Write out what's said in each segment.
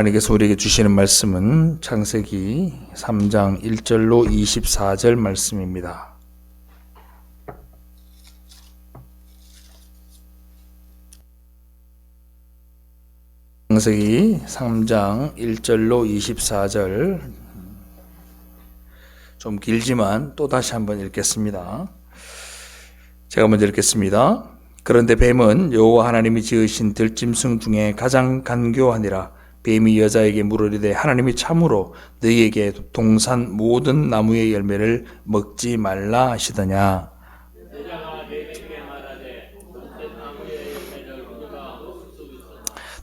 하나님께서 우리에게 주시는 말씀은 창세기 3장 1절로 24절 말씀입니다. 창세기 3장 1절로 24절 좀 길지만 또 다시 한번 읽겠습니다. 제가 먼저 읽겠습니다. 그런데 뱀은 여호와 하나님이 지으신 들짐승 중에 가장 간교하니라. 뱀이 여자에게 물으리되 하나님이 참으로 너희에게 동산 모든 나무의 열매를 먹지 말라 하시더냐.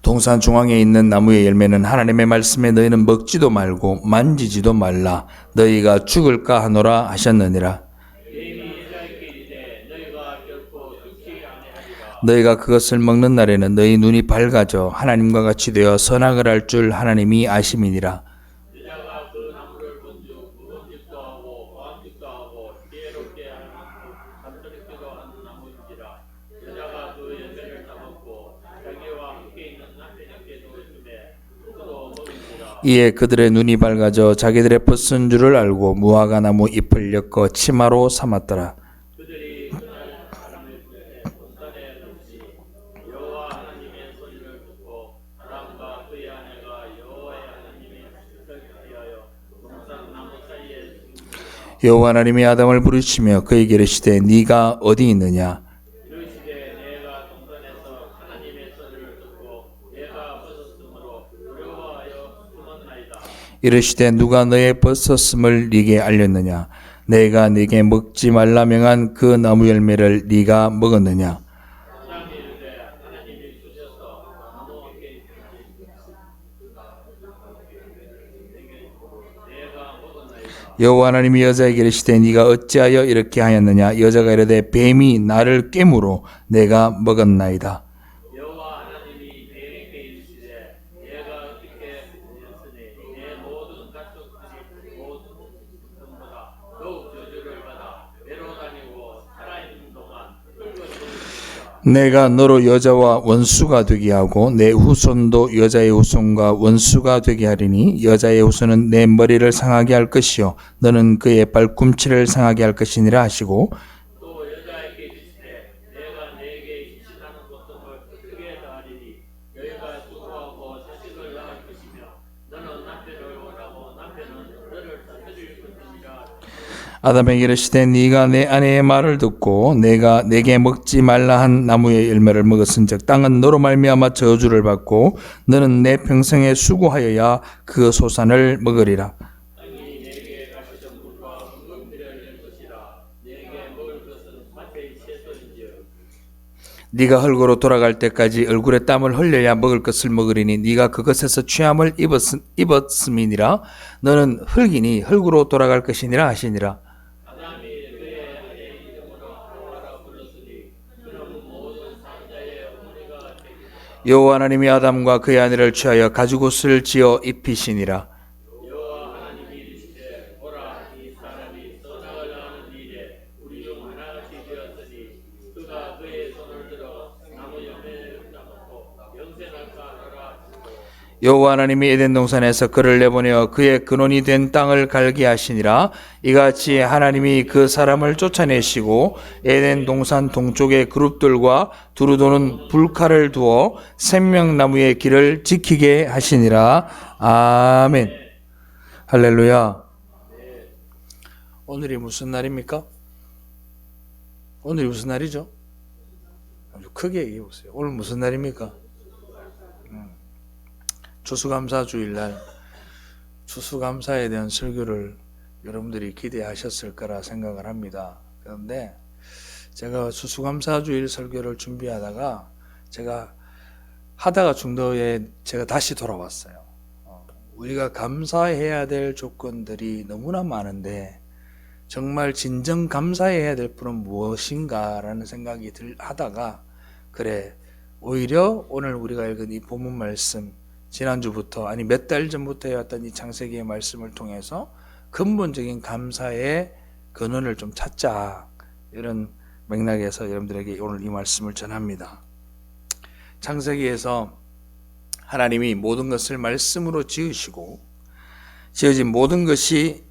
동산 중앙에 있는 나무의 열매는 하나님의 말씀에 너희는 먹지도 말고 만지지도 말라. 너희가 죽을까 하노라 하셨느니라. 너희가 그것을 먹는 날에는 너희 눈이 밝아져 하나님과 같이 되어 선악을 알 줄 하나님이 아심이니라. 이에 그들의 눈이 밝아져 자기들의 벗은 줄을 알고 무화과 나무 잎을 엮어 치마로 삼았더라. 여호와 하나님이 아담을 부르시며 그에게 이르시되 네가 어디 있느냐. 이르시되 누가 너의 벗었음을 네게 알렸느냐. 내가 네게 먹지 말라 명한 그 나무 열매를 네가 먹었느냐. 여호와 하나님이 여자에게 이르시되 네가 어찌하여 이렇게 하였느냐. 여자가 이르되 뱀이 나를 깨므로 내가 먹었나이다. 여호와 하나님이 뱀에게 이르시되 내가 어떻게 되었으니 내 모든 가축들이 모든 것보다 더욱 저주를 받아 배로 다니고 살아있는 동안 내가 너로 여자와 원수가 되게 하고 내 후손도 여자의 후손과 원수가 되게 하리니 여자의 후손은 내 머리를 상하게 할 것이요 너는 그의 발꿈치를 상하게 할 것이니라 하시고 또 여자에게 이르시되 내가 네게 임신하는 고통을 크게 더하리니 너희가 수고하고 자식을 낳을 것이며 너는 남편을 원하고 남편은 너를 다스릴 것이니라. 아담에게 이르시되 네가 내 아내의 말을 듣고 내가 내게 먹지 말라 한 나무의 열매를 먹었은즉 땅은 너로 말미암아 저주를 받고 너는 내 평생에 수고하여야 그 소산을 먹으리라. 네가 흙으로 돌아갈 때까지 얼굴에 땀을 흘려야 먹을 것을 먹으리니 네가 그것에서 취함을 입었음이니라. 너는 흙이니 흙으로 돌아갈 것이니라 하시니라. 여호와 하나님이 아담과 그의 아내를 취하여 가죽옷을 지어 입히시니라. 여호와 하나님이 이르시되 보라 이 사람이 선악을 아는 일에 우리 중 하나같이 되었으니 그가 그의 손을 들어 나무 열매를 따먹고 영생할까 하노라. 여호와 하나님이 에덴 동산에서 그를 내보내어 그의 근원이 된 땅을 갈게 하시니라. 이같이 하나님이 그 사람을 쫓아내시고 에덴 동산 동쪽의 그룹들과 두루 도는 불칼을 두어 생명나무의 길을 지키게 하시니라. 아멘. 할렐루야. 오늘이 무슨 날입니까? 오늘이 무슨 날이죠? 아주 크게 얘기해 보세요. 오늘 무슨 날입니까? 추수감사주일날 추수감사에 대한 설교를 여러분들이 기대하셨을 거라 생각을 합니다. 그런데 제가 추수감사주일 설교를 준비하다가 제가 하다가 중도에 제가 다시 돌아왔어요. 우리가 감사해야 될 조건들이 너무나 많은데 정말 진정 감사해야 될 분은 무엇인가라는 생각이 하다가 그래 오히려 오늘 우리가 읽은 이 본문 말씀 지난주부터 아니 몇 달 전부터 해왔던 이 창세기의 말씀을 통해서 근본적인 감사의 근원을 좀 찾자 이런 맥락에서 여러분들에게 오늘 이 말씀을 전합니다. 창세기에서 하나님이 모든 것을 말씀으로 지으시고 지어진 모든 것이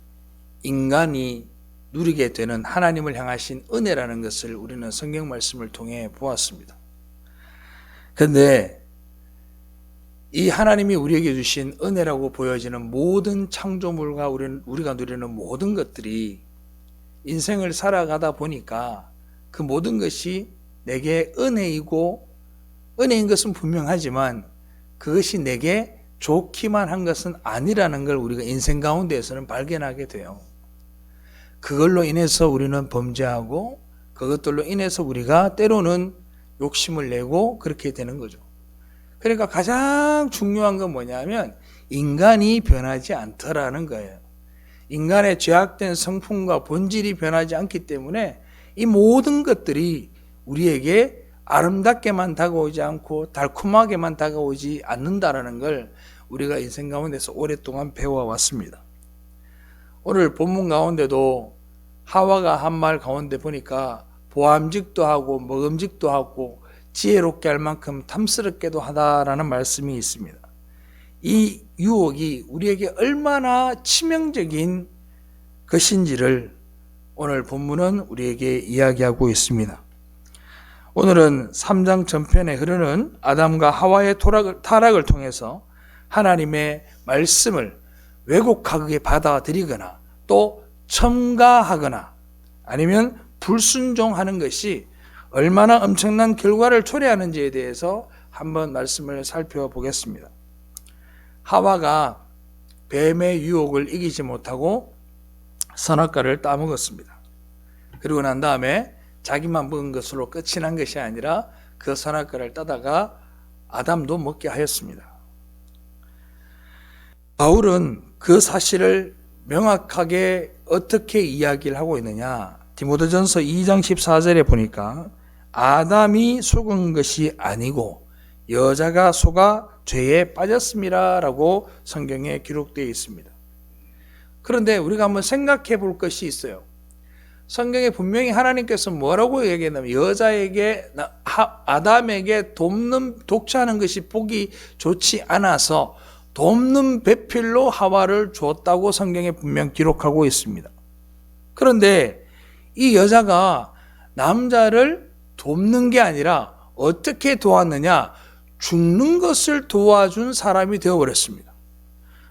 인간이 누리게 되는 하나님을 향하신 은혜라는 것을 우리는 성경 말씀을 통해 보았습니다. 그런데 이 하나님이 우리에게 주신 은혜라고 보여지는 모든 창조물과 우리가 누리는 모든 것들이 인생을 살아가다 보니까 그 모든 것이 내게 은혜이고 은혜인 것은 분명하지만 그것이 내게 좋기만 한 것은 아니라는 걸 우리가 인생 가운데에서는 발견하게 돼요. 그걸로 인해서 우리는 범죄하고 그것들로 인해서 우리가 때로는 욕심을 내고 그렇게 되는 거죠. 그러니까 가장 중요한 건 뭐냐면 인간이 변하지 않더라는 거예요. 인간의 죄악된 성품과 본질이 변하지 않기 때문에 이 모든 것들이 우리에게 아름답게만 다가오지 않고 달콤하게만 다가오지 않는다라는 걸 우리가 인생 가운데서 오랫동안 배워왔습니다. 오늘 본문 가운데도 하와가 한 말 가운데 보니까 보암직도 하고 먹음직도 하고 지혜롭게 할 만큼 탐스럽게도 하다라는 말씀이 있습니다. 이 유혹이 우리에게 얼마나 치명적인 것인지를 오늘 본문은 우리에게 이야기하고 있습니다. 오늘은 3장 전편에 흐르는 아담과 하와의 타락을 통해서 하나님의 말씀을 왜곡하게 받아들이거나 또 첨가하거나 아니면 불순종하는 것이 얼마나 엄청난 결과를 초래하는지에 대해서 한번 말씀을 살펴보겠습니다. 하와가 뱀의 유혹을 이기지 못하고 선악과를 따먹었습니다. 그리고 난 다음에 자기만 먹은 것으로 끝이 난 것이 아니라 그 선악과를 따다가 아담도 먹게 하였습니다. 바울은 그 사실을 명확하게 어떻게 이야기를 하고 있느냐? 디모데전서 2장 14절에 보니까 아담이 속은 것이 아니고 여자가 속아 죄에 빠졌습니다 라고 성경에 기록되어 있습니다. 그런데 우리가 한번 생각해 볼 것이 있어요. 성경에 분명히 하나님께서 뭐라고 얘기했냐면 여자에게 아담에게 독차하는 것이 보기 좋지 않아서 돕는 배필로 하와를 주었다고 성경에 분명 기록하고 있습니다. 그런데 이 여자가 남자를 돕는 게 아니라 어떻게 도왔느냐? 죽는 것을 도와준 사람이 되어버렸습니다.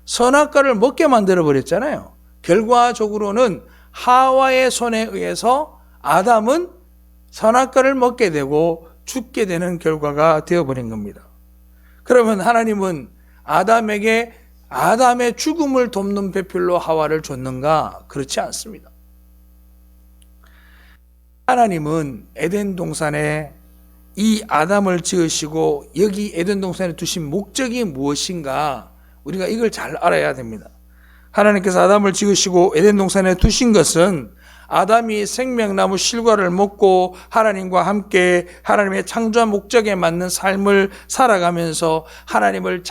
선악과를 먹게 만들어버렸잖아요. 결과적으로는 하와의 손에 의해서 아담은 선악과를 먹게 되고 죽게 되는 결과가 되어버린 겁니다. 그러면 하나님은 아담에게 아담의 죽음을 돕는 배필로 하와를 줬는가? 그렇지 않습니다. 하나님은 에덴 동산에 이 아담을 지으시고 여기 에덴 동산에 두신 목적이 무엇인가? 우리가 이걸 잘 알아야 됩니다. 하나님께서 아담을 지으시고 에덴 동산에 두신 것은 아담이 생명나무 실과를 먹고 하나님과 함께 하나님의 창조한 목적에 맞는 삶을 살아가면서 하나님을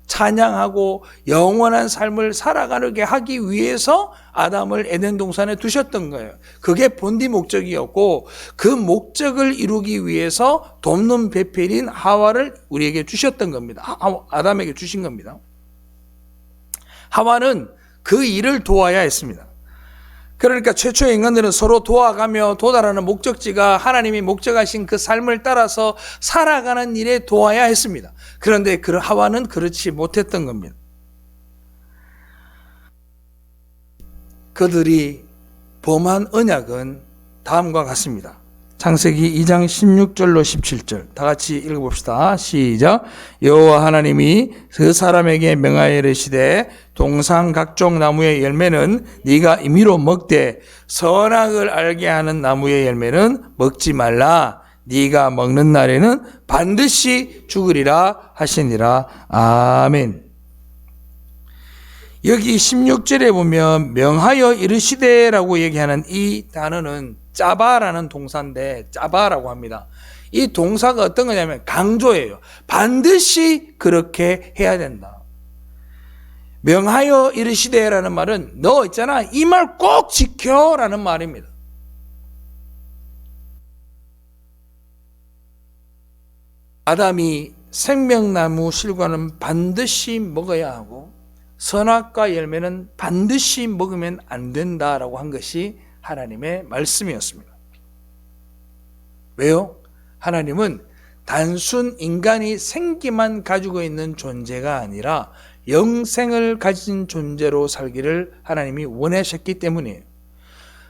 찬양하고 영원한 삶을 살아가게 하기 위해서 아담을 에덴 동산에 두셨던 거예요. 그게 본디 목적이었고 그 목적을 이루기 위해서 돕는 배필인 하와를 우리에게 주셨던 겁니다. 아담에게 주신 겁니다. 하와는 그 일을 도와야 했습니다. 그러니까 최초의 인간들은 서로 도와가며 도달하는 목적지가 하나님이 목적하신 그 삶을 따라서 살아가는 일에 도와야 했습니다. 그런데 그 하와는 그렇지 못했던 겁니다. 그들이 범한 언약은 다음과 같습니다. 창세기 2장 16절로 17절 다 같이 읽어봅시다. 시작. 여호와 하나님이 그 사람에게 명하여 이르시되 동산 각종 나무의 열매는 네가 임의로 먹되 선악을 알게 하는 나무의 열매는 먹지 말라. 네가 먹는 날에는 반드시 죽으리라 하시니라. 아멘. 여기 16절에 보면 명하여 이르시되라고 얘기하는 이 단어는 짜바라는 동사인데 짜바라고 합니다. 이 동사가 어떤 거냐면 강조예요. 반드시 그렇게 해야 된다. 명하여 이르시되라는 말은 너 있잖아 이 말 꼭 지켜라는 말입니다. 아담이 생명나무 실과는 반드시 먹어야 하고 선악과 열매는 반드시 먹으면 안 된다라고 한 것이 하나님의 말씀이었습니다. 왜요? 하나님은 단순 인간이 생기만 가지고 있는 존재가 아니라 영생을 가진 존재로 살기를 하나님이 원하셨기 때문이에요.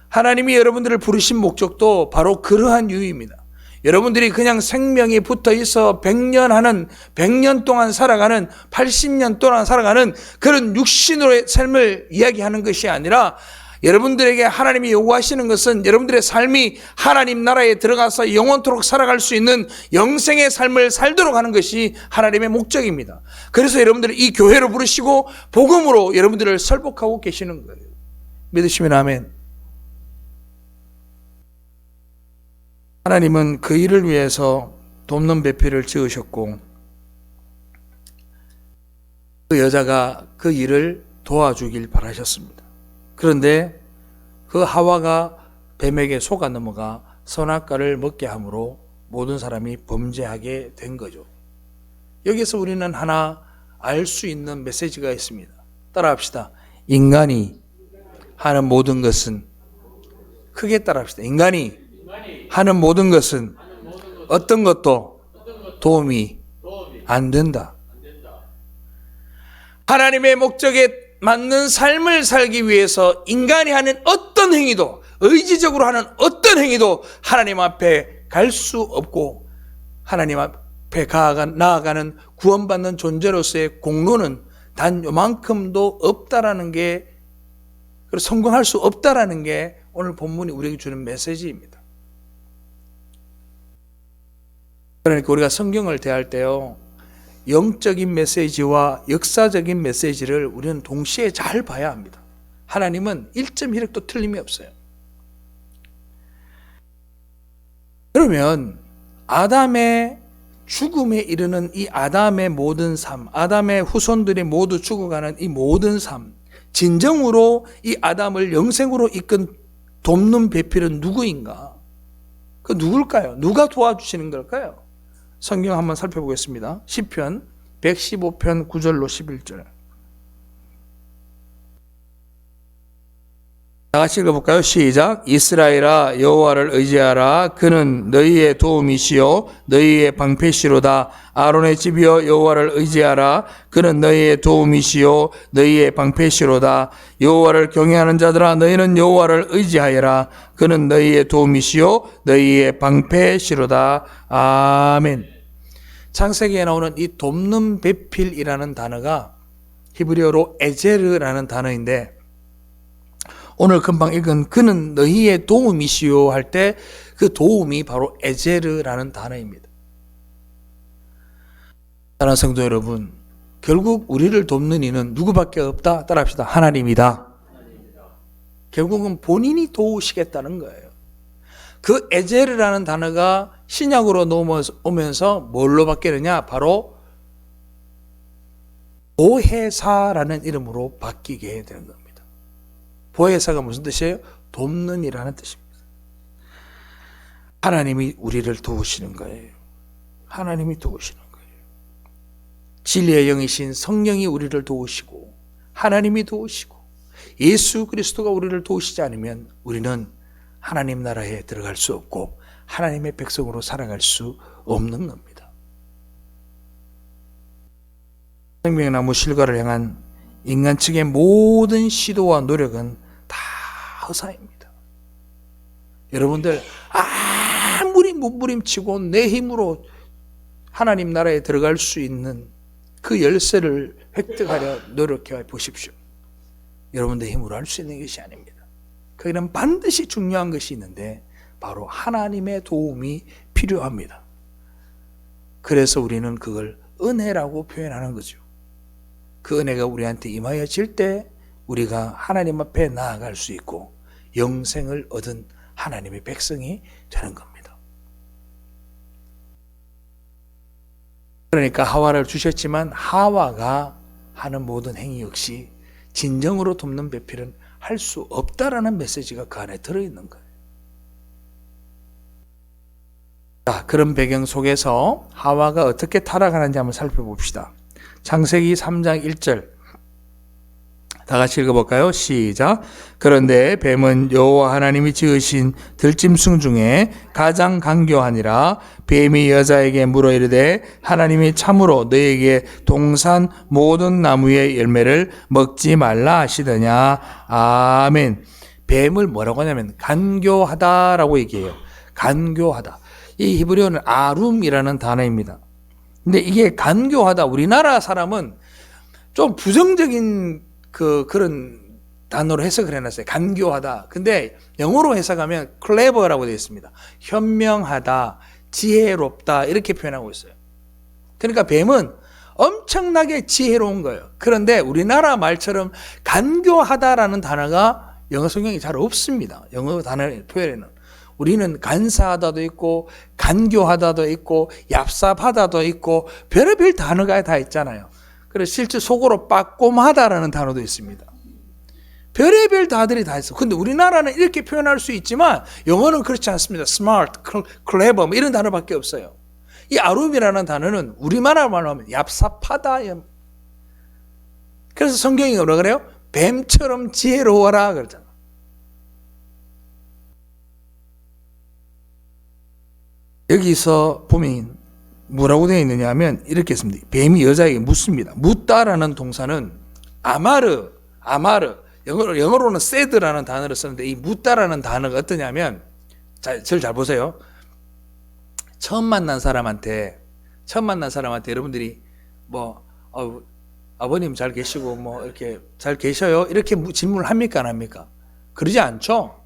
하나님이 여러분들을 부르신 목적도 바로 그러한 이유입니다. 여러분들이 그냥 생명이 붙어 있어 100년 동안 살아가는 80년 동안 살아가는 그런 육신으로의 삶을 이야기하는 것이 아니라 여러분들에게 하나님이 요구하시는 것은 여러분들의 삶이 하나님 나라에 들어가서 영원토록 살아갈 수 있는 영생의 삶을 살도록 하는 것이 하나님의 목적입니다. 그래서 여러분들을 이 교회로 부르시고 복음으로 여러분들을 설복하고 계시는 거예요. 믿으시면 아멘. 하나님은 그 일을 위해서 돕는 배필을 지으셨고 그 여자가 그 일을 도와주길 바라셨습니다. 그런데 그 하와가 뱀에게 속아 넘어가 선악과를 먹게 함으로 모든 사람이 범죄하게 된 거죠. 여기서 우리는 하나 알 수 있는 메시지가 있습니다. 따라합시다. 인간이 하는 모든 것은, 크게 따라합시다. 인간이 하는 모든 것은 어떤 것도 도움이 안 된다. 하나님의 목적에 맞는 삶을 살기 위해서 인간이 하는 어떤 행위도, 의지적으로 하는 어떤 행위도 하나님 앞에 갈 수 없고 하나님 앞에 나아가는 구원받는 존재로서의 공로는 단 요만큼도 없다라는 게, 성공할 수 없다라는 게 오늘 본문이 우리에게 주는 메시지입니다. 그러니까 우리가 성경을 대할 때요, 영적인 메시지와 역사적인 메시지를 우리는 동시에 잘 봐야 합니다. 하나님은 1.1획도 틀림이 없어요. 그러면 아담의 죽음에 이르는 이 아담의 모든 삶, 아담의 후손들이 모두 죽어가는 이 모든 삶, 진정으로 이 아담을 영생으로 이끈 돕는 배필은 누구인가? 그 누굴까요? 누가 도와주시는 걸까요? 성경 한번 살펴보겠습니다. 시편 115편 9절로 11절. 다 같이 읽어볼까요? 시작. 이스라엘아 여호와를 의지하라. 그는 너희의 도움이시요 너희의 방패시로다. 아론의 집이여 여호와를 의지하라. 그는 너희의 도움이시요 너희의 방패시로다. 여호와를 경외하는 자들아 너희는 여호와를 의지하여라. 그는 너희의 도움이시요 너희의 방패시로다. 아멘. 창세기에 나오는 이 돕는 배필이라는 단어가 히브리어로 에제르라는 단어인데, 오늘 금방 읽은 그는 너희의 도움이시요 할 때 그 도움이 바로 에제르라는 단어입니다. 사랑하는 성도 여러분, 결국 우리를 돕는 이는 누구밖에 없다? 따라합시다. 하나님이다. 결국은 본인이 도우시겠다는 거예요. 그 에제르라는 단어가 신약으로 넘어오면서 뭘로 바뀌느냐? 바로 보혜사라는 이름으로 바뀌게 되는 겁니다. 보혜사가 무슨 뜻이에요? 돕는 이라는 뜻입니다. 하나님이 우리를 도우시는 거예요. 하나님이 도우시는 거예요. 진리의 영이신 성령이 우리를 도우시고 하나님이 도우시고 예수 그리스도가 우리를 도우시지 않으면 우리는 하나님 나라에 들어갈 수 없고 하나님의 백성으로 살아갈 수 없는 겁니다. 생명나무 실과를 향한 인간 측의 모든 시도와 노력은 다 허사입니다. 여러분들 아무리 몸부림치고 내 힘으로 하나님 나라에 들어갈 수 있는 그 열쇠를 획득하려 노력해 보십시오. 여러분들 힘으로 할 수 있는 것이 아닙니다. 거기는 반드시 중요한 것이 있는데 바로 하나님의 도움이 필요합니다. 그래서 우리는 그걸 은혜라고 표현하는 거죠. 그 은혜가 우리한테 임하여질 때 우리가 하나님 앞에 나아갈 수 있고 영생을 얻은 하나님의 백성이 되는 겁니다. 그러니까 하와를 주셨지만 하와가 하는 모든 행위 역시 진정으로 돕는 배필은 할 수 없다라는 메시지가 그 안에 들어있는 거예요. 자, 그런 배경 속에서 하와가 어떻게 타락하는지 한번 살펴봅시다. 창세기 3장 1절 다 같이 읽어볼까요? 시작. 그런데 뱀은 여호와 하나님이 지으신 들짐승 중에 가장 간교하니라. 뱀이 여자에게 물어 이르되 하나님이 참으로 너에게 동산 모든 나무의 열매를 먹지 말라 하시더냐. 아멘. 뱀을 뭐라고 하냐면 간교하다라고 얘기해요. 간교하다. 이 히브리어는 아룸이라는 단어입니다. 근데 이게 간교하다, 우리나라 사람은 좀 부정적인 그런 단어로 해석을 해놨어요. 간교하다. 근데 영어로 해석하면 clever라고 되어 있습니다. 현명하다, 지혜롭다 이렇게 표현하고 있어요. 그러니까 뱀은 엄청나게 지혜로운 거예요. 그런데 우리나라 말처럼 간교하다라는 단어가 영어 성경에 잘 없습니다. 영어 단어 표현에는. 우리는 간사하다도 있고 간교하다도 있고 얍삽하다도 있고 별의별 단어가 다 있잖아요. 그래서 실제 속어로 빠꼼하다라는 단어도 있습니다. 별의별 단어들이 다 있어. 근데 우리나라는 이렇게 표현할 수 있지만 영어는 그렇지 않습니다. smart, clever 뭐 이런 단어밖에 없어요. 이 아룸이라는 단어는 우리나라 말로 하면 얍삽하다. 그래서 성경이 뭐라 그래요? 뱀처럼 지혜로워라 그러잖아. 여기서 보면 뭐라고 되어 있느냐 하면 이렇게 있습니다. 뱀이 여자에게 묻습니다. 묻다라는 동사는 아마르, 영어로는 said라는 단어를 쓰는데 이 묻다라는 단어가 어떠냐면, 저를 잘 보세요. 처음 만난 사람한테 여러분들이 뭐 아버님 잘 계시고 뭐 이렇게 잘 계셔요? 이렇게 질문을 합니까 안 합니까? 그러지 않죠?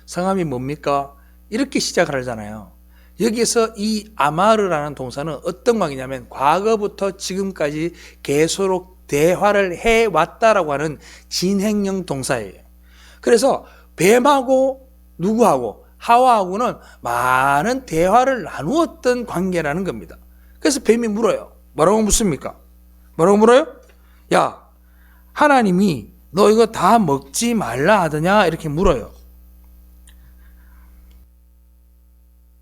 성함이 뭡니까? 이렇게 시작을 하잖아요. 여기서 이 아마르라는 동사는 어떤 관계냐면 과거부터 지금까지 계속 대화를 해왔다라고 하는 진행형 동사예요. 그래서 뱀하고 누구하고 하와하고는 많은 대화를 나누었던 관계라는 겁니다. 그래서 뱀이 물어요. 뭐라고 묻습니까? 뭐라고 물어요? 야, 하나님이 너 이거 다 먹지 말라 하더냐? 이렇게 물어요.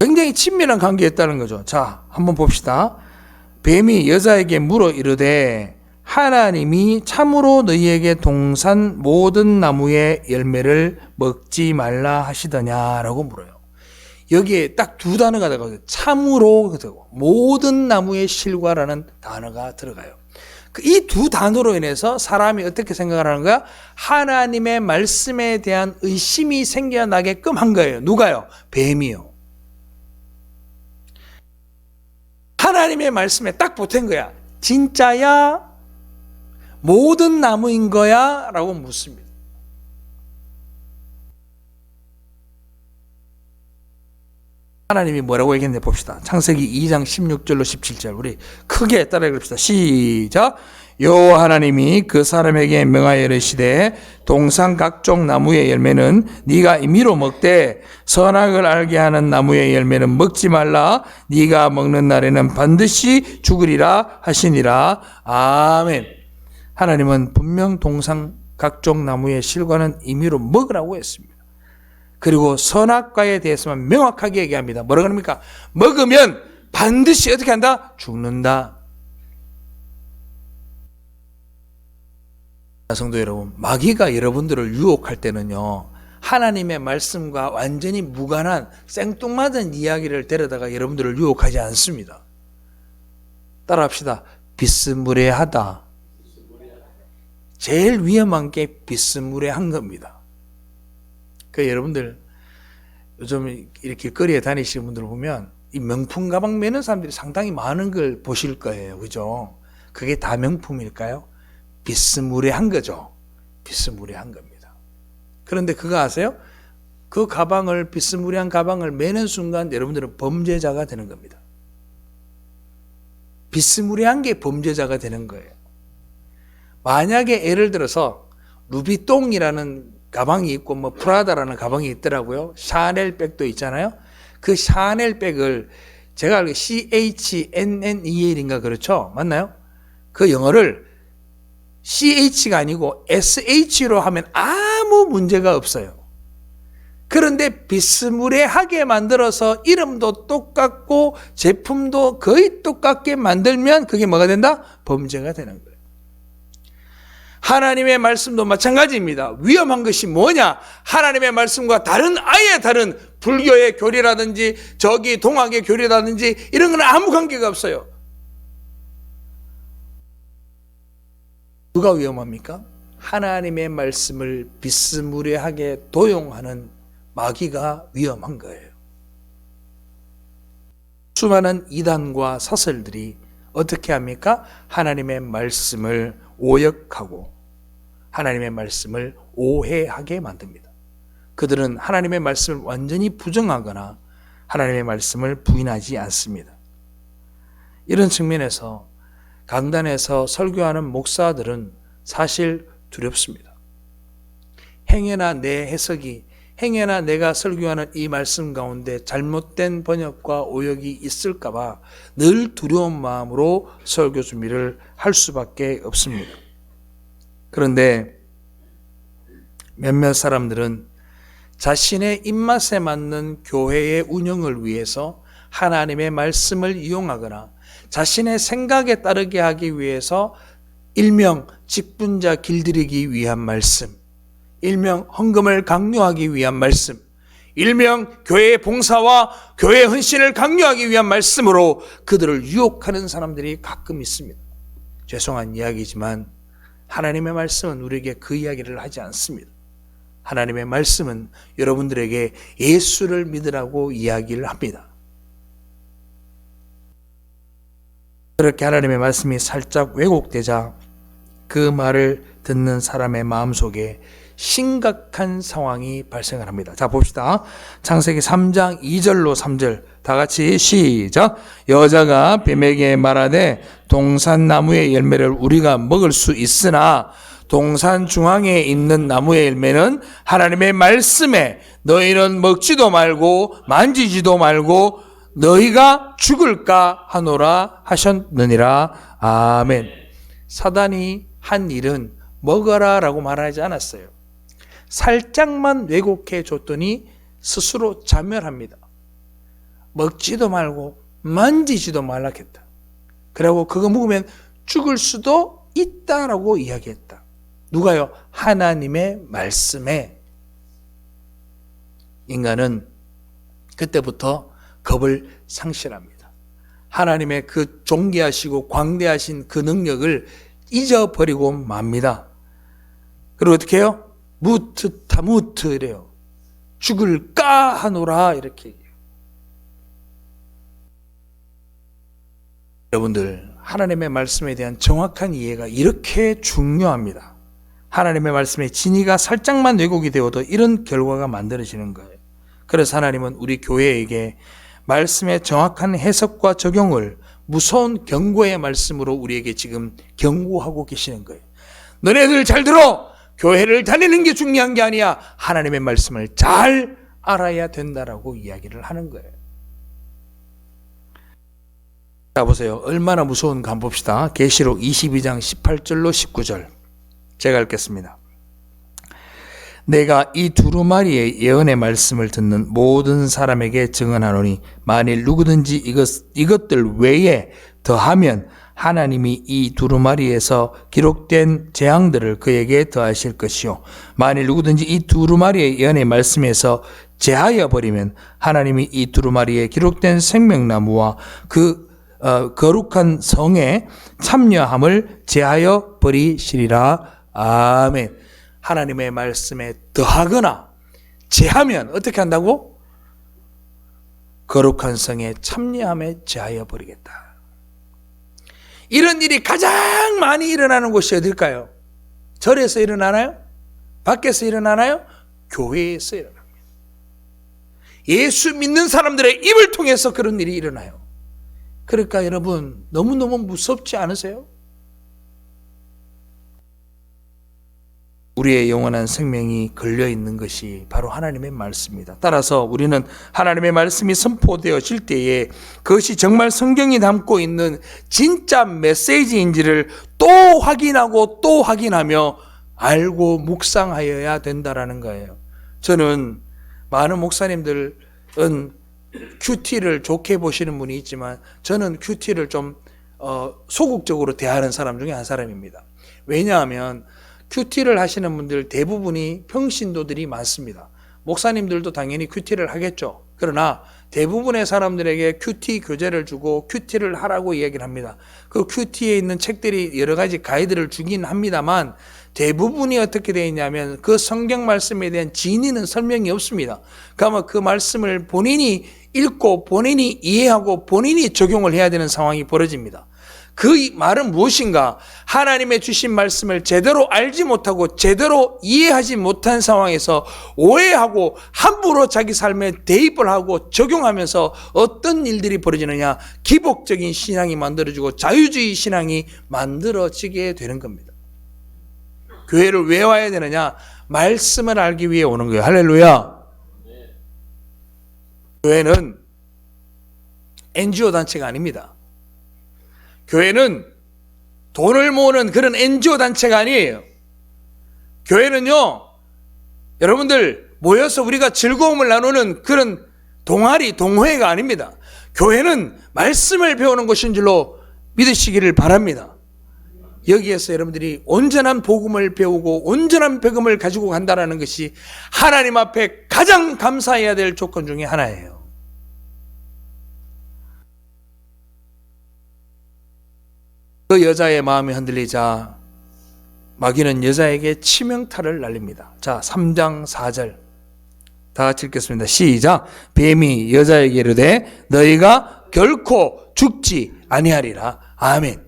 굉장히 친밀한 관계였다는 거죠. 자, 한번 봅시다. 뱀이 여자에게 물어 이르되 하나님이 참으로 너희에게 동산 모든 나무의 열매를 먹지 말라 하시더냐라고 물어요. 여기에 딱 두 단어가 들어가요. 참으로 되고 모든 나무의 실과라는 단어가 들어가요. 이 두 단어로 인해서 사람이 어떻게 생각을 하는 거야? 하나님의 말씀에 대한 의심이 생겨나게끔 한 거예요. 누가요? 뱀이요. 하나님의 말씀에 딱 보탠 거야. 진짜야? 모든 나무인 거야? 라고 묻습니다. 하나님이 뭐라고 얘기했는지 봅시다. 창세기 2장 16절로 17절 우리 크게 따라 읽읍시다. 시작. 여호와 하나님이 그 사람에게 명하여 이르시되 동산 각종 나무의 열매는 네가 임의로 먹되 선악을 알게 하는 나무의 열매는 먹지 말라. 네가 먹는 날에는 반드시 죽으리라 하시니라. 아멘. 하나님은 분명 동산 각종 나무의 실과는 임의로 먹으라고 했습니다. 그리고 선악과에 대해서만 명확하게 얘기합니다. 뭐라고 합니까? 먹으면 반드시 어떻게 한다? 죽는다. 성도 여러분, 마귀가 여러분들을 유혹할 때는요, 하나님의 말씀과 완전히 무관한 생뚱맞은 이야기를 데려다가 여러분들을 유혹하지 않습니다. 따라합시다. 비스무리하다. 제일 위험한 게 비스무리한 겁니다. 그 여러분들 요즘 이렇게 길거리에 다니시는 분들 보면 이 명품 가방 매는 사람들이 상당히 많은 걸 보실 거예요. 그죠? 그게 다 명품일까요? 비스무리한 거죠. 비스무리한 겁니다. 그런데 그거 아세요? 그 가방을, 비스무리한 가방을 매는 순간 여러분들은 범죄자가 되는 겁니다. 비스무리한 게 범죄자가 되는 거예요. 만약에 예를 들어서 루비똥이라는 가방이 있고 뭐 프라다라는 가방이 있더라고요. 샤넬 백도 있잖아요. 그 샤넬 백을 제가 알기로 CHNNEL인가 그렇죠? 맞나요? 그 영어를 CH가 아니고 SH로 하면 아무 문제가 없어요. 그런데 비스무리하게 만들어서 이름도 똑같고 제품도 거의 똑같게 만들면 그게 뭐가 된다? 범죄가 되는 거예요. 하나님의 말씀도 마찬가지입니다. 위험한 것이 뭐냐? 하나님의 말씀과 아예 다른 불교의 교리라든지 저기 동학의 교리라든지 이런 건 아무 관계가 없어요. 누가 위험합니까? 하나님의 말씀을 비스무리하게 도용하는 마귀가 위험한 거예요. 수많은 이단과 사설들이 어떻게 합니까? 하나님의 말씀을 오역하고 하나님의 말씀을 오해하게 만듭니다. 그들은 하나님의 말씀을 완전히 부정하거나 하나님의 말씀을 부인하지 않습니다. 이런 측면에서 강단에서 설교하는 목사들은 사실 두렵습니다. 행여나 내 해석이, 행여나 내가 설교하는 이 말씀 가운데 잘못된 번역과 오역이 있을까봐 늘 두려운 마음으로 설교 준비를 할 수밖에 없습니다. 그런데 몇몇 사람들은 자신의 입맛에 맞는 교회의 운영을 위해서 하나님의 말씀을 이용하거나 자신의 생각에 따르게 하기 위해서 일명 직분자 길들이기 위한 말씀, 일명 헌금을 강요하기 위한 말씀, 일명 교회의 봉사와 교회의 헌신을 강요하기 위한 말씀으로 그들을 유혹하는 사람들이 가끔 있습니다. 죄송한 이야기지만 하나님의 말씀은 우리에게 그 이야기를 하지 않습니다. 하나님의 말씀은 여러분들에게 예수를 믿으라고 이야기를 합니다. 그렇게 하나님의 말씀이 살짝 왜곡되자 그 말을 듣는 사람의 마음속에 심각한 상황이 발생을 합니다. 자, 봅시다. 창세기 3장 2절로 3절 다 같이 시작. 여자가 뱀에게 말하되 동산나무의 열매를 우리가 먹을 수 있으나 동산 중앙에 있는 나무의 열매는 하나님의 말씀에 너희는 먹지도 말고 만지지도 말고 너희가 죽을까 하노라 하셨느니라. 아멘. 사단이 한 일은 먹어라 라고 말하지 않았어요. 살짝만 왜곡해 줬더니 스스로 자멸합니다. 먹지도 말고 만지지도 말라 했다. 그리고 그거 먹으면 죽을 수도 있다라고 이야기했다. 누가요? 하나님의 말씀에. 인간은 그때부터 겁을 상실합니다. 하나님의 그 존귀하시고 광대하신 그 능력을 잊어버리고 맙니다. 그리고 어떻게 해요? 무트 타무트 이래요. 죽을까 하노라 이렇게 얘기해요. 여러분들, 하나님의 말씀에 대한 정확한 이해가 이렇게 중요합니다. 하나님의 말씀의 진위가 살짝만 왜곡이 되어도 이런 결과가 만들어지는 거예요. 그래서 하나님은 우리 교회에게 말씀의 정확한 해석과 적용을 무서운 경고의 말씀으로 우리에게 지금 경고하고 계시는 거예요. 너네들 잘 들어! 교회를 다니는 게 중요한 게 아니야. 하나님의 말씀을 잘 알아야 된다라고 이야기를 하는 거예요. 자, 보세요. 얼마나 무서운가 한번 봅시다. 계시록 22장 18절로 19절 제가 읽겠습니다. 내가 이 두루마리의 예언의 말씀을 듣는 모든 사람에게 증언하노니 만일 누구든지 이것들 외에 더하면 하나님이 이 두루마리에서 기록된 재앙들을 그에게 더하실 것이요 만일 누구든지 이 두루마리의 예언의 말씀에서 제하여 버리면 하나님이 이 두루마리에 기록된 생명나무와 그 거룩한 성에 참여함을 제하여 버리시리라. 아멘. 하나님의 말씀에 더하거나 제하면 어떻게 한다고? 거룩한 성에 참여함에 제하여 버리겠다. 이런 일이 가장 많이 일어나는 곳이 어딜까요? 절에서 일어나나요? 밖에서 일어나나요? 교회에서 일어납니다. 예수 믿는 사람들의 입을 통해서 그런 일이 일어나요. 그러니까 여러분, 너무너무 무섭지 않으세요? 우리의 영원한 생명이 걸려있는 것이 바로 하나님의 말씀입니다. 따라서 우리는 하나님의 말씀이 선포되어질 때에 그것이 정말 성경이 담고 있는 진짜 메시지인지를 또 확인하고 또 확인하며 알고 묵상하여야 된다라는 거예요. 저는 많은 목사님들은 큐티를 좋게 보시는 분이 있지만 저는 큐티를 좀 소극적으로 대하는 사람 중에 한 사람입니다. 왜냐하면 큐티를 하시는 분들 대부분이 평신도들이 많습니다. 목사님들도 당연히 큐티를 하겠죠. 그러나 대부분의 사람들에게 큐티 교재를 주고 큐티를 하라고 이야기를 합니다. 그 큐티에 있는 책들이 여러 가지 가이드를 주긴 합니다만 대부분이 어떻게 되어 있냐면 그 성경 말씀에 대한 진위는 설명이 없습니다. 그러면 그 말씀을 본인이 읽고 본인이 이해하고 본인이 적용을 해야 되는 상황이 벌어집니다. 그 말은 무엇인가? 하나님의 주신 말씀을 제대로 알지 못하고 제대로 이해하지 못한 상황에서 오해하고 함부로 자기 삶에 대입을 하고 적용하면서 어떤 일들이 벌어지느냐? 기복적인 신앙이 만들어지고 자유주의 신앙이 만들어지게 되는 겁니다. 교회를 왜 와야 되느냐? 말씀을 알기 위해 오는 거예요. 할렐루야. 교회는 NGO 단체가 아닙니다. 교회는 돈을 모으는 그런 NGO 단체가 아니에요. 교회는요, 여러분들 모여서 우리가 즐거움을 나누는 그런 동아리, 동호회가 아닙니다. 교회는 말씀을 배우는 것인 줄로 믿으시기를 바랍니다. 여기에서 여러분들이 온전한 복음을 배우고 온전한 복음을 가지고 간다는 것이 하나님 앞에 가장 감사해야 될 조건 중에 하나예요. 그 여자의 마음이 흔들리자 마귀는 여자에게 치명타를 날립니다. 자, 3장 4절 다 같이 읽겠습니다. 시작. 뱀이 여자에게 이르되 너희가 결코 죽지 아니하리라. 아멘.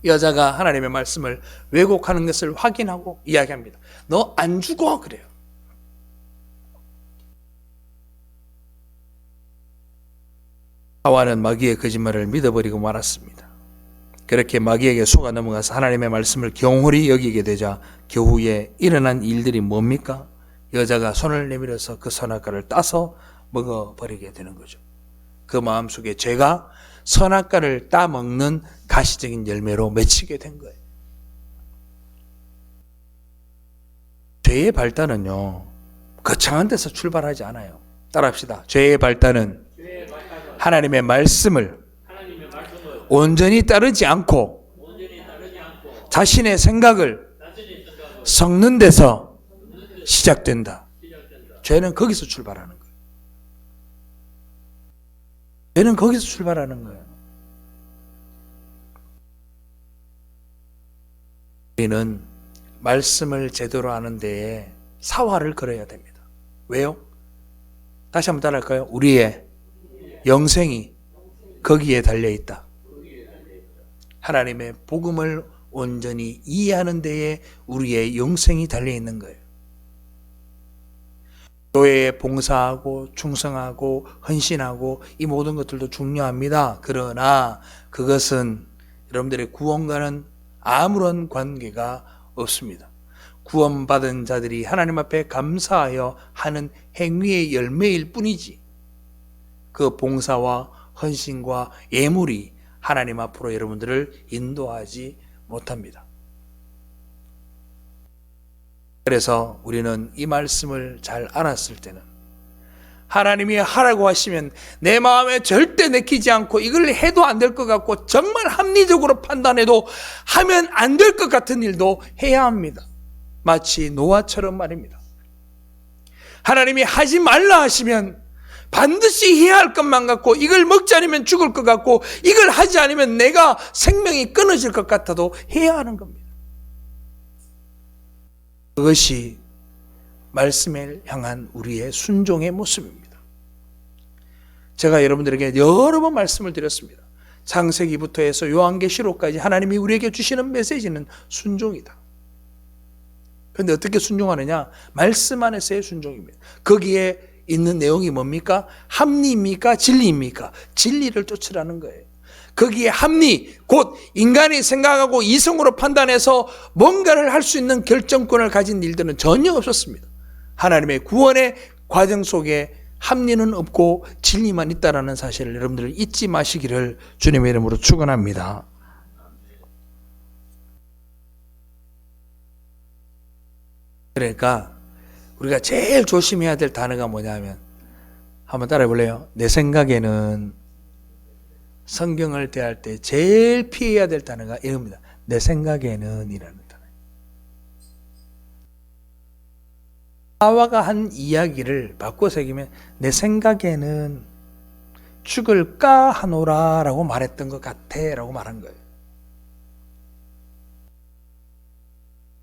여자가 하나님의 말씀을 왜곡하는 것을 확인하고 이야기합니다. 너 안 죽어 그래요. 하와는 마귀의 거짓말을 믿어버리고 말았습니다. 그렇게 마귀에게 속아 넘어가서 하나님의 말씀을 경홀히 여기게 되자 겨우에 일어난 일들이 뭡니까? 여자가 손을 내밀어서 그 선악과를 따서 먹어버리게 되는 거죠. 그 마음속에 죄가 선악과를 따먹는 가시적인 열매로 맺히게 된 거예요. 죄의 발단은요, 거창한 데서 출발하지 않아요. 따라합시다. 죄의 발단은 하나님의 말씀을 온전히 따르지 않고 자신의 생각을 섞는 데서 시작된다. 죄는 거기서 출발하는 거예요. 죄는 거기서 출발하는 거예요. 우리는 말씀을 제대로 아는 데에 사활을 걸어야 됩니다. 왜요? 다시 한번 따라할까요? 우리의 영생이 거기에 달려있다. 하나님의 복음을 온전히 이해하는 데에 우리의 영생이 달려있는 거예요. 교회에 봉사하고 충성하고 헌신하고 이 모든 것들도 중요합니다. 그러나 그것은 여러분들의 구원과는 아무런 관계가 없습니다. 구원받은 자들이 하나님 앞에 감사하여 하는 행위의 열매일 뿐이지 그 봉사와 헌신과 예물이 하나님 앞으로 여러분들을 인도하지 못합니다. 그래서 우리는 이 말씀을 잘 알았을 때는 하나님이 하라고 하시면 내 마음에 절대 내키지 않고 이걸 해도 안 될 것 같고 정말 합리적으로 판단해도 하면 안 될 것 같은 일도 해야 합니다. 마치 노아처럼 말입니다. 하나님이 하지 말라 하시면 반드시 해야 할 것만 같고 이걸 먹지 않으면 죽을 것 같고 이걸 하지 않으면 내가 생명이 끊어질 것 같아도 해야 하는 겁니다. 그것이 말씀을 향한 우리의 순종의 모습입니다. 제가 여러분들에게 여러 번 말씀을 드렸습니다. 창세기부터 해서 요한계시록까지 하나님이 우리에게 주시는 메시지는 순종이다. 그런데 어떻게 순종하느냐? 말씀 안에서의 순종입니다. 거기에 있는 내용이 뭡니까? 합리입니까? 진리입니까? 진리를 쫓으라는 거예요. 거기에 합리, 곧 인간이 생각하고 이성으로 판단해서 뭔가를 할 수 있는 결정권을 가진 일들은 전혀 없었습니다. 하나님의 구원의 과정 속에 합리는 없고 진리만 있다는 사실을 여러분들 잊지 마시기를 주님의 이름으로 축원합니다. 그러니까 우리가 제일 조심해야 될 단어가 뭐냐면, 한번 따라해 볼래요? 내 생각에는 성경을 대할 때 제일 피해야 될 단어가 이겁니다. 내 생각에는 이라는 단어. 하와가 한 이야기를 바꿔 새기면 내 생각에는 죽을까 하노라 라고 말했던 것 같아 라고 말한 거예요.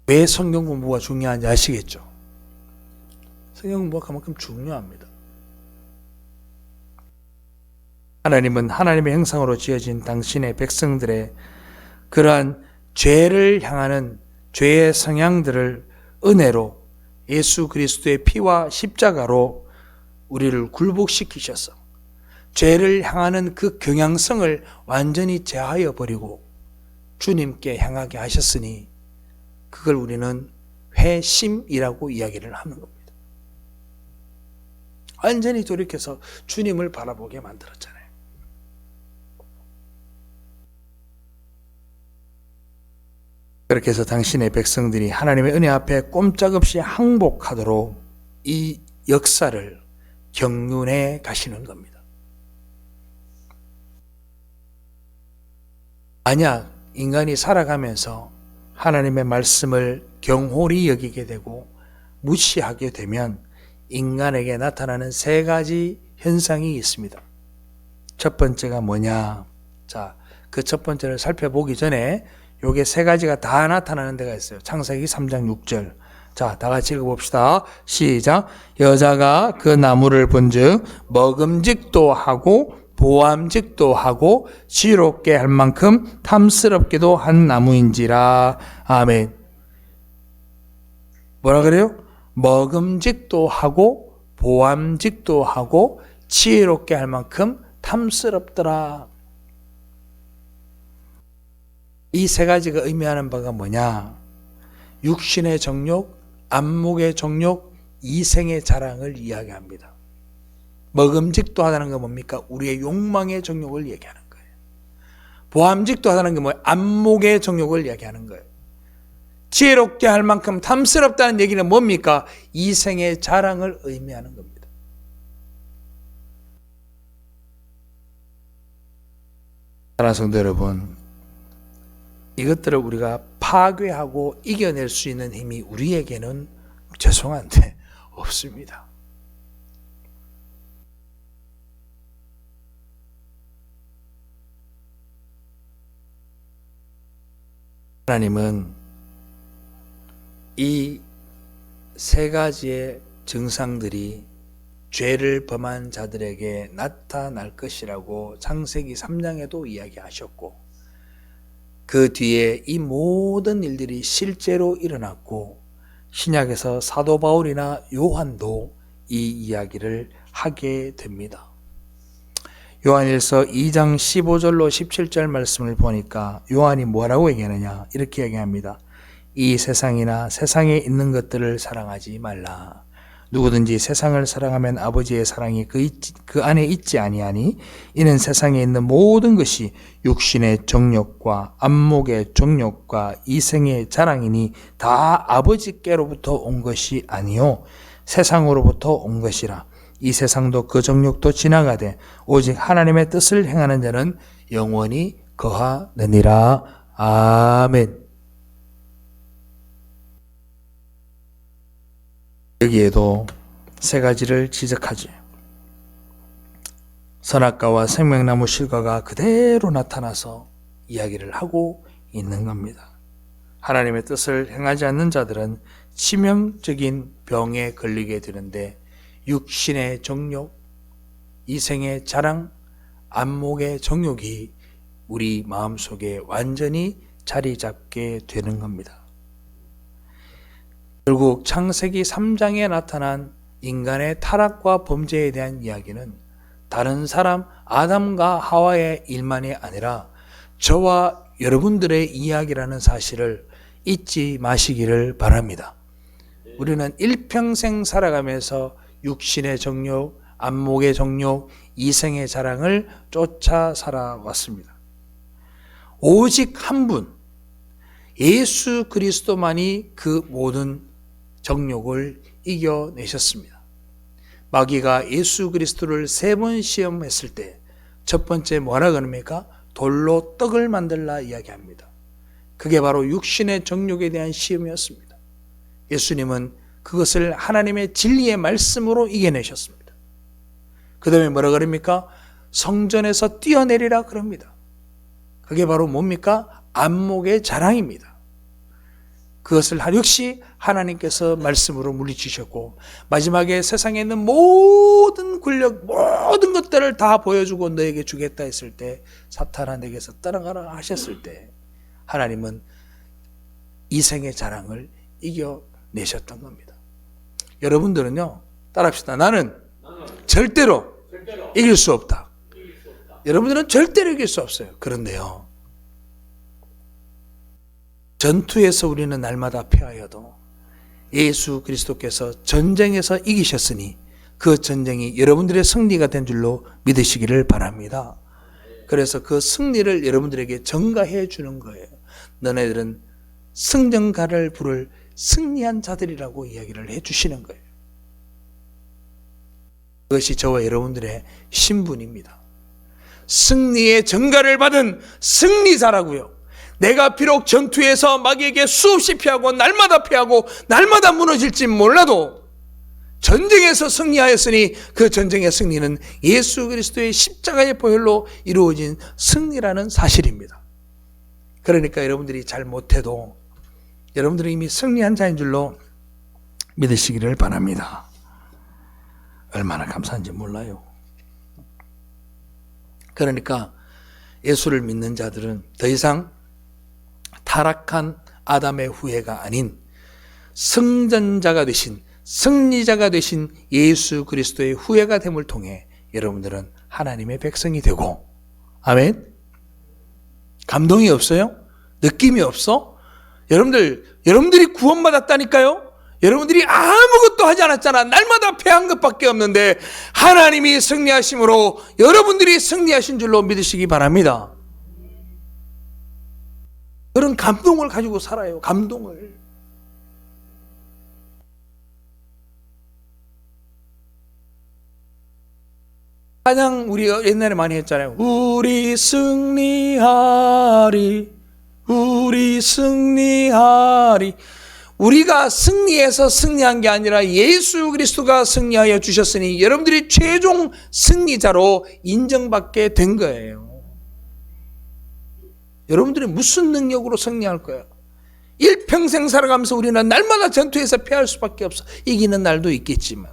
왜 성경 공부가 중요한지 아시겠죠? 성경 공부가 그만큼 중요합니다. 하나님은 하나님의 형상으로 지어진 당신의 백성들의 그러한 죄를 향하는 죄의 성향들을 은혜로 예수 그리스도의 피와 십자가로 우리를 굴복시키셔서 죄를 향하는 그 경향성을 완전히 제하여 버리고 주님께 향하게 하셨으니 그걸 우리는 회심이라고 이야기를 하는 겁니다. 완전히 돌이켜서 주님을 바라보게 만들었잖아요. 그렇게 해서 당신의 백성들이 하나님의 은혜 앞에 꼼짝없이 항복하도록 이 역사를 경륜해 가시는 겁니다. 만약 인간이 살아가면서 하나님의 말씀을 경홀히 여기게 되고 무시하게 되면 인간에게 나타나는 세 가지 현상이 있습니다. 첫 번째가 뭐냐? 자, 그 첫 번째를 살펴보기 전에 요게 세 가지가 다 나타나는 데가 있어요. 창세기 3장 6절. 자, 다 같이 읽어봅시다. 시작. 여자가 그 나무를 본즉 먹음직도 하고 보암직도 하고 지롭게 할 만큼 탐스럽게도 한 나무인지라. 아멘. 뭐라 그래요? 먹음직도 하고 보암직도 하고 지혜롭게 할 만큼 탐스럽더라. 이 세 가지가 의미하는 바가 뭐냐? 육신의 정욕, 안목의 정욕, 이생의 자랑을 이야기합니다. 먹음직도 하다는 건 뭡니까? 우리의 욕망의 정욕을 얘기하는 거예요. 보암직도 하다는 게 뭐예요? 안목의 정욕을 얘기하는 거예요. 지혜롭게 할 만큼 탐스럽다는 얘기는 뭡니까? 이생의 자랑을 의미하는 겁니다. 사랑하는 성도 여러분, 이것들을 우리가 파괴하고 이겨낼 수 있는 힘이 우리에게는 죄송한데 없습니다. 하나님은 이 세 가지의 증상들이 죄를 범한 자들에게 나타날 것이라고 창세기 3장에도 이야기하셨고, 그 뒤에 이 모든 일들이 실제로 일어났고 신약에서 사도 바울이나 요한도 이 이야기를 하게 됩니다. 요한일서 2장 15절로 17절 말씀을 보니까 요한이 뭐라고 얘기하느냐, 이렇게 얘기합니다. 이 세상이나 세상에 있는 것들을 사랑하지 말라. 누구든지 세상을 사랑하면 아버지의 사랑이 그 안에 있지 아니하니 이는 세상에 있는 모든 것이 육신의 정욕과 안목의 정욕과 이생의 자랑이니 다 아버지께로부터 온 것이 아니요 세상으로부터 온 것이라. 이 세상도 그 정욕도 지나가되 오직 하나님의 뜻을 행하는 자는 영원히 거하느니라. 아멘. 여기에도 세 가지를 지적하지. 선악과와 생명나무 실과가 그대로 나타나서 이야기를 하고 있는 겁니다. 하나님의 뜻을 행하지 않는 자들은 치명적인 병에 걸리게 되는데 육신의 정욕, 이생의 자랑, 안목의 정욕이 우리 마음속에 완전히 자리 잡게 되는 겁니다. 결국 창세기 3장에 나타난 인간의 타락과 범죄에 대한 이야기는 다른 사람 아담과 하와의 일만이 아니라 저와 여러분들의 이야기라는 사실을 잊지 마시기를 바랍니다. 우리는 일평생 살아가면서 육신의 정욕, 안목의 정욕, 이생의 자랑을 쫓아 살아왔습니다. 오직 한 분, 예수 그리스도만이 그 모든 정욕을 이겨내셨습니다. 마귀가 예수 그리스도를 3번 시험했을 때 첫 번째 뭐라 그럽니까? 돌로 떡을 만들라 이야기합니다. 그게 바로 육신의 정욕에 대한 시험이었습니다. 예수님은 그것을 하나님의 진리의 말씀으로 이겨내셨습니다. 그 다음에 뭐라 그럽니까? 성전에서 뛰어내리라 그럽니다. 그게 바로 뭡니까? 안목의 자랑입니다. 그것을 역시 하나님께서 말씀으로 물리치셨고, 마지막에 세상에 있는 모든 권력, 모든 것들을 다 보여주고 너에게 주겠다 했을 때, 사탄아 내게서 떠나가라 하셨을 때 하나님은 이생의 자랑을 이겨내셨던 겁니다. 여러분들은요, 따라합시다. 나는 절대로 이길 수 없다. 여러분들은 절대로 이길 수 없어요. 그런데요, 전투에서 우리는 날마다 패하여도 예수 그리스도께서 전쟁에서 이기셨으니 그 전쟁이 여러분들의 승리가 된 줄로 믿으시기를 바랍니다. 그래서 그 승리를 여러분들에게 전가해 주는 거예요. 너네들은 승전가를 부를 승리한 자들이라고 이야기를 해 주시는 거예요. 그것이 저와 여러분들의 신분입니다. 승리의 전가를 받은 승리자라고요. 내가 비록 전투에서 마귀에게 수없이 피하고 날마다 피하고 날마다 무너질지 몰라도 전쟁에서 승리하였으니 그 전쟁의 승리는 예수 그리스도의 십자가의 보혈로 이루어진 승리라는 사실입니다. 그러니까 여러분들이 잘 못해도 여러분들이 이미 승리한 자인 줄로 믿으시기를 바랍니다. 얼마나 감사한지 몰라요. 그러니까 예수를 믿는 자들은 더 이상 타락한 아담의 후예가 아닌 승전자가 되신, 승리자가 되신 예수 그리스도의 후예가 됨을 통해 여러분들은 하나님의 백성이 되고, 아멘? 감동이 없어요? 느낌이 없어? 여러분들이 구원받았다니까요? 여러분들이 아무것도 하지 않았잖아. 날마다 패한 것밖에 없는데 하나님이 승리하심으로 여러분들이 승리하신 줄로 믿으시기 바랍니다. 그런 감동을 가지고 살아요. 감동을. 가장 우리 옛날에 많이 했잖아요. 우리 승리하리, 우리 승리하리. 우리가 승리해서 승리한 게 아니라 예수 그리스도가 승리하여 주셨으니 여러분들이 최종 승리자로 인정받게 된 거예요. 여러분들이 무슨 능력으로 승리할 거야? 일평생 살아가면서 우리는 날마다 전투에서 패할 수밖에 없어. 이기는 날도 있겠지만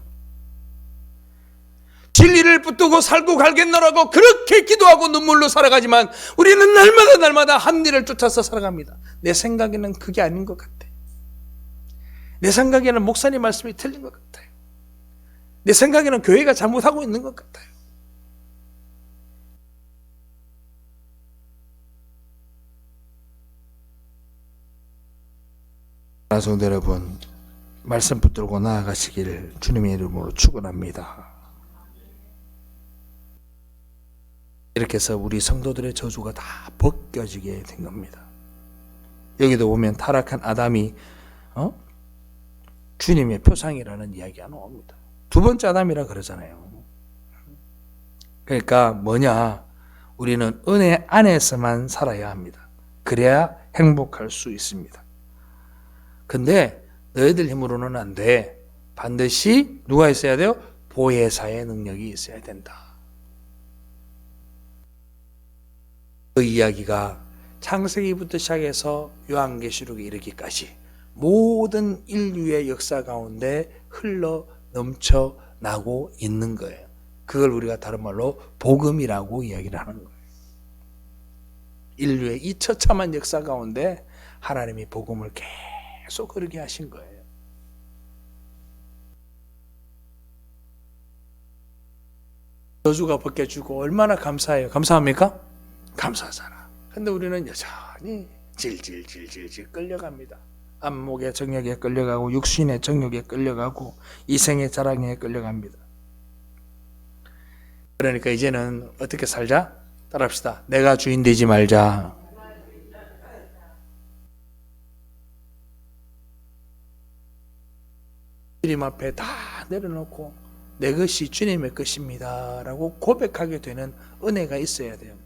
진리를 붙들고 살고 갈겠노라고 그렇게 기도하고 눈물로 살아가지만 우리는 날마다 합리를 쫓아서 살아갑니다. 내 생각에는 그게 아닌 것 같아. 내 생각에는 목사님 말씀이 틀린 것 같아요. 내 생각에는 교회가 잘못하고 있는 것 같아요. 성도 여러분, 말씀 붙들고 나아가시기를 주님의 이름으로 축원합니다. 이렇게 해서 우리 성도들의 저주가 다 벗겨지게 된 겁니다. 여기도 보면 타락한 아담이 주님의 표상이라는 이야기가 나옵니다. 두 번째 아담이라 그러잖아요. 그러니까 뭐냐? 우리는 은혜 안에서만 살아야 합니다. 그래야 행복할 수 있습니다. 근데 너희들 힘으로는 안 돼. 반드시 누가 있어야 돼요? 보혜사의 능력이 있어야 된다. 그 이야기가 창세기부터 시작해서 요한계시록에 이르기까지 모든 인류의 역사 가운데 흘러 넘쳐 나고 있는 거예요. 그걸 우리가 다른 말로 복음이라고 이야기를 하는 거예요. 인류의 이 처참한 역사 가운데 하나님이 복음을 계속 흐르게 하신 거예요. 저주가 벗겨주고 얼마나 감사해요. 감사합니까? 감사하잖아. 근데 우리는 여전히 질질 끌려갑니다. 안목의 정욕에 끌려가고 육신의 정욕에 끌려가고 이생의 자랑에 끌려갑니다. 그러니까 이제는 어떻게 살자? 따라합시다. 내가 주인 되지 말자. 주님 앞에 다 내려놓고 내 것이 주님의 것입니다 라고 고백하게 되는 은혜가 있어야 돼요.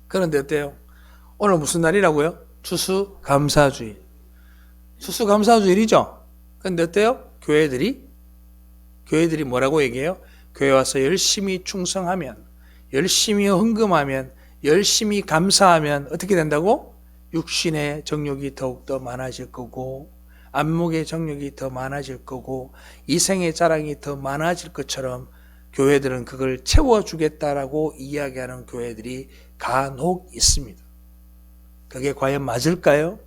그런데 어때요? 오늘 무슨 날이라고요? 추수감사주일. 추수감사주일이죠. 그런데 어때요? 교회들이 뭐라고 얘기해요? 교회 와서 열심히 충성하면, 열심히 헌금하면, 열심히 감사하면 어떻게 된다고? 육신의 정욕이 더욱더 많아질 거고, 안목의 정욕이 더 많아질 거고, 이생의 자랑이 더 많아질 것처럼 교회들은 그걸 채워주겠다라고 이야기하는 교회들이 간혹 있습니다. 그게 과연 맞을까요?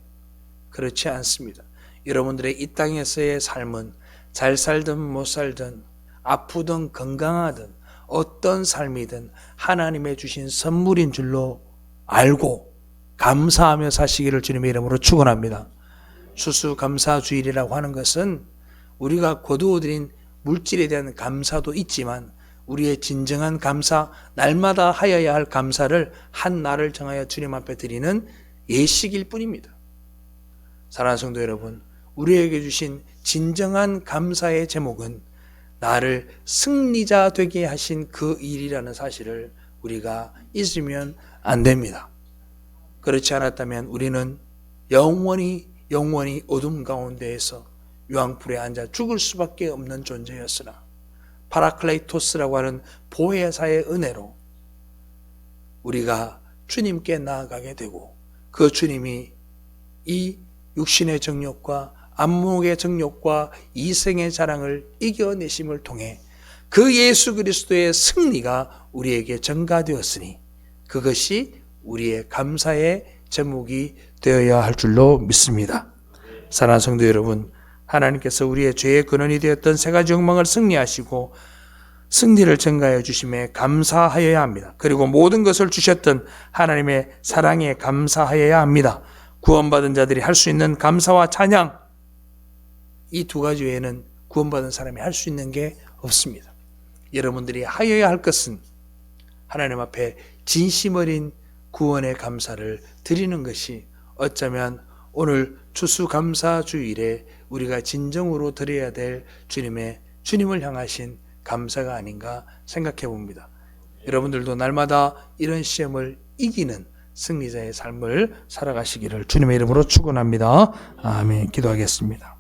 그렇지 않습니다. 여러분들의 이 땅에서의 삶은 잘 살든 못 살든, 아프든 건강하든 어떤 삶이든 하나님의 주신 선물인 줄로 알고 감사하며 사시기를 주님의 이름으로 축원합니다. 추수감사주일이라고 하는 것은 우리가 거두어들인 물질에 대한 감사도 있지만 우리의 진정한 감사, 날마다 하여야 할 감사를 한 날을 정하여 주님 앞에 드리는 예식일 뿐입니다. 사랑하는 성도 여러분, 우리에게 주신 진정한 감사의 제목은 나를 승리자 되게 하신 그 일이라는 사실을 우리가 잊으면 안 됩니다. 그렇지 않았다면 우리는 영원히 어둠 가운데에서 유황불에 앉아 죽을 수밖에 없는 존재였으나 파라클레이토스라고 하는 보혜사의 은혜로 우리가 주님께 나아가게 되고 그 주님이 이 육신의 정욕과 안목의 정욕과 이생의 자랑을 이겨내심을 통해 그 예수 그리스도의 승리가 우리에게 전가되었으니 그것이 우리의 감사의 제목이 되어야 할 줄로 믿습니다. 사랑하는 성도 여러분, 하나님께서 우리의 죄의 근원이 되었던 세 가지 욕망을 승리하시고 승리를 증가해 주심에 감사하여야 합니다. 그리고 모든 것을 주셨던 하나님의 사랑에 감사하여야 합니다. 구원받은 자들이 할 수 있는 감사와 찬양, 이 두 가지 외에는 구원받은 사람이 할 수 있는 게 없습니다. 여러분들이 하여야 할 것은 하나님 앞에 진심 어린 구원의 감사를 드리는 것이 어쩌면 오늘 추수감사주일에 우리가 진정으로 드려야 될 주님을 향하신 감사가 아닌가 생각해 봅니다. 여러분들도 날마다 이런 시험을 이기는 승리자의 삶을 살아가시기를 주님의 이름으로 축원합니다. 아멘. 기도하겠습니다.